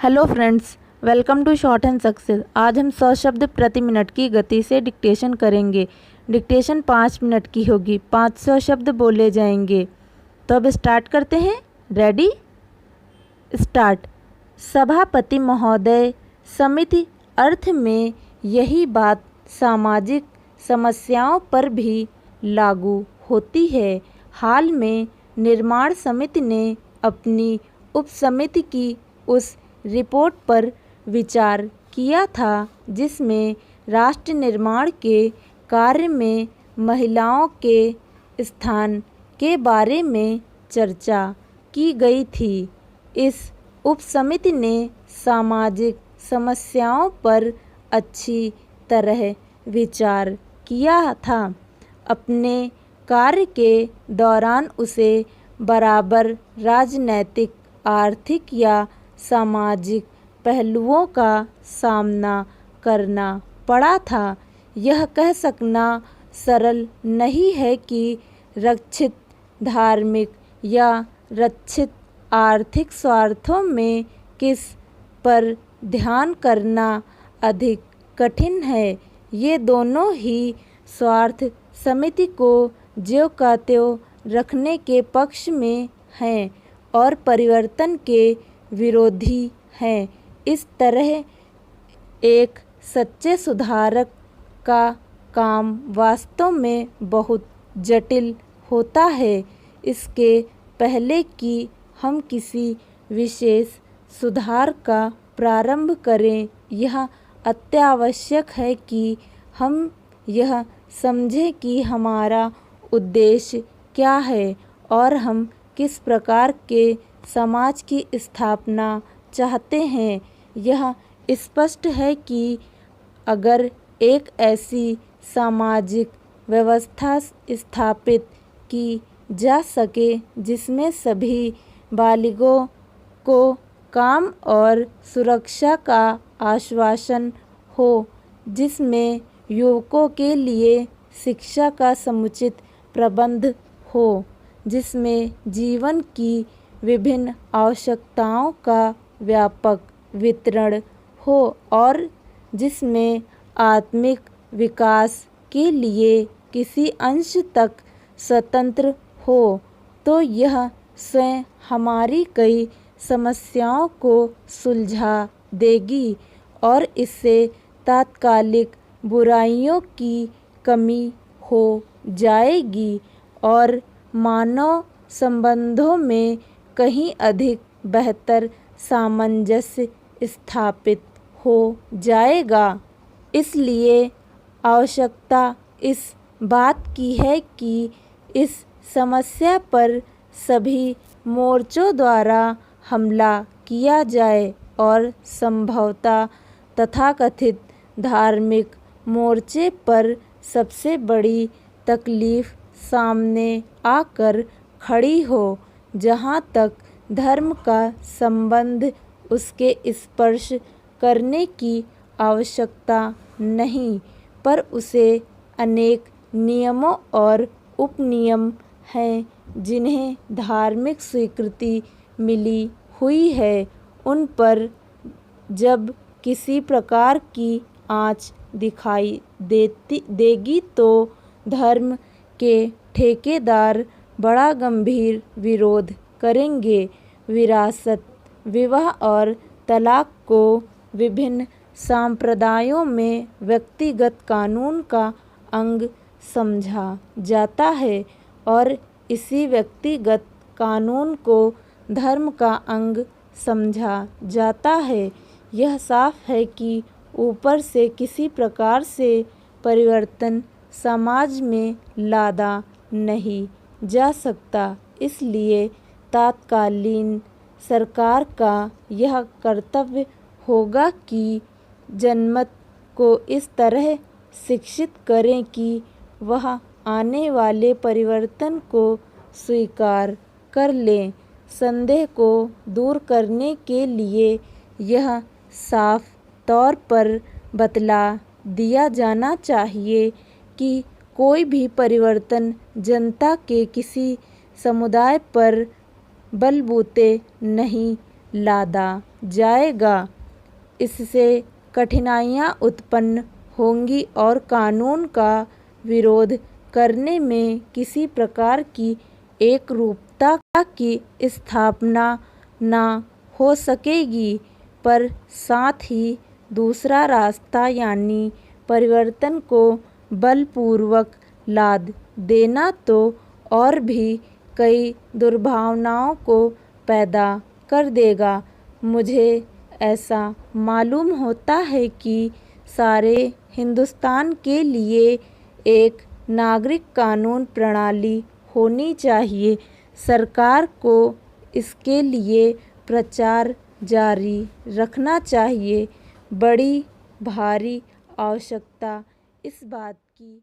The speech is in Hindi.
Hello friends, welcome to short and success. आज हम 100 शब्द प्रति मिनट की गति से डिक्टेशन करेंगे। डिक्टेशन 5 मिनट की होगी। 500 शब्द बोले जाएंगे। तो अब स्टार्ट करते हैं। Ready, start. सभापति महोदय, समिति अर्थ में यही बात सामाजिक समस्याओं पर भी लागू होती है। हाल में निर्माण समिति ने अपनी उपसमिति की उस रिपोर्ट पर विचार किया था जिसमें राष्ट्र निर्माण के कार्य में महिलाओं के स्थान के बारे में चर्चा की गई थी। इस उपसमिति ने सामाजिक समस्याओं पर अच्छी तरह विचार किया था। अपने कार्य के दौरान उसे बराबर राजनैतिक, आर्थिक या सामाजिक पहलुओं का सामना करना पड़ा था। यह कह सकना सरल नहीं है कि रक्षित धार्मिक या रक्षित आर्थिक स्वार्थों में किस पर ध्यान करना अधिक कठिन है। ये दोनों ही स्वार्थ समिति को ज्यों का त्यों रखने के पक्ष में हैं और परिवर्तन के विरोधी हैं। इस तरह एक सच्चे सुधारक का काम वास्तव में बहुत जटिल होता है। इसके पहले कि हम किसी विशेष सुधार का प्रारंभ करें, यह अत्यावश्यक है कि हम यह समझें कि हमारा उद्देश्य क्या है और हम किस प्रकार के समाज की स्थापना चाहते हैं। यह स्पष्ट है कि अगर एक ऐसी सामाजिक व्यवस्था स्थापित की जा सके जिसमें सभी बालिगों को काम और सुरक्षा का आश्वासन हो, जिसमें युवकों के लिए शिक्षा का समुचित प्रबंध हो, जिसमें जीवन की विभिन्न आवश्यकताओं का व्यापक वितरण हो और जिसमें आत्मिक विकास के लिए किसी अंश तक स्वतंत्र हो, तो यह स्वयं हमारी कई समस्याओं को सुलझा देगी और इससे तात्कालिक बुराइयों की कमी हो जाएगी और मानव संबंधों में कहीं अधिक बेहतर सामंजस्य स्थापित हो जाएगा। इसलिए आवश्यकता इस बात की है कि इस समस्या पर सभी मोर्चों द्वारा हमला किया जाए और संभवतः तथाकथित धार्मिक मोर्चे पर सबसे बड़ी तकलीफ सामने आकर खड़ी हो। जहाँ तक धर्म का संबंध, उसके स्पर्श करने की आवश्यकता नहीं, पर उसे अनेक नियमों और उपनियम हैं जिन्हें धार्मिक स्वीकृति मिली हुई है। उन पर जब किसी प्रकार की आँच दिखाई देगी तो धर्म के ठेकेदार बड़ा गंभीर विरोध करेंगे। विरासत, विवाह और तलाक को विभिन्न संप्रदायों में व्यक्तिगत कानून का अंग समझा जाता है और इसी व्यक्तिगत कानून को धर्म का अंग समझा जाता है। यह साफ है कि ऊपर से किसी प्रकार से परिवर्तन समाज में लादा नहीं जा सकता। इसलिए तत्कालीन सरकार का यह कर्तव्य होगा कि जनमत को इस तरह शिक्षित करें कि वह आने वाले परिवर्तन को स्वीकार कर लें। संदेह को दूर करने के लिए यह साफ तौर पर बतला दिया जाना चाहिए कि कोई भी परिवर्तन जनता के किसी समुदाय पर बलबूते नहीं लादा जाएगा। इससे कठिनाइयाँ उत्पन्न होंगी और कानून का विरोध करने में किसी प्रकार की एकरूपता की स्थापना न हो सकेगी। पर साथ ही दूसरा रास्ता यानी परिवर्तन को बलपूर्वक लाद देना तो और भी कई दुर्भावनाओं को पैदा कर देगा। मुझे ऐसा मालूम होता है कि सारे हिंदुस्तान के लिए एक नागरिक कानून प्रणाली होनी चाहिए। सरकार को इसके लिए प्रचार जारी रखना चाहिए। बड़ी भारी आवश्यकता इस बात की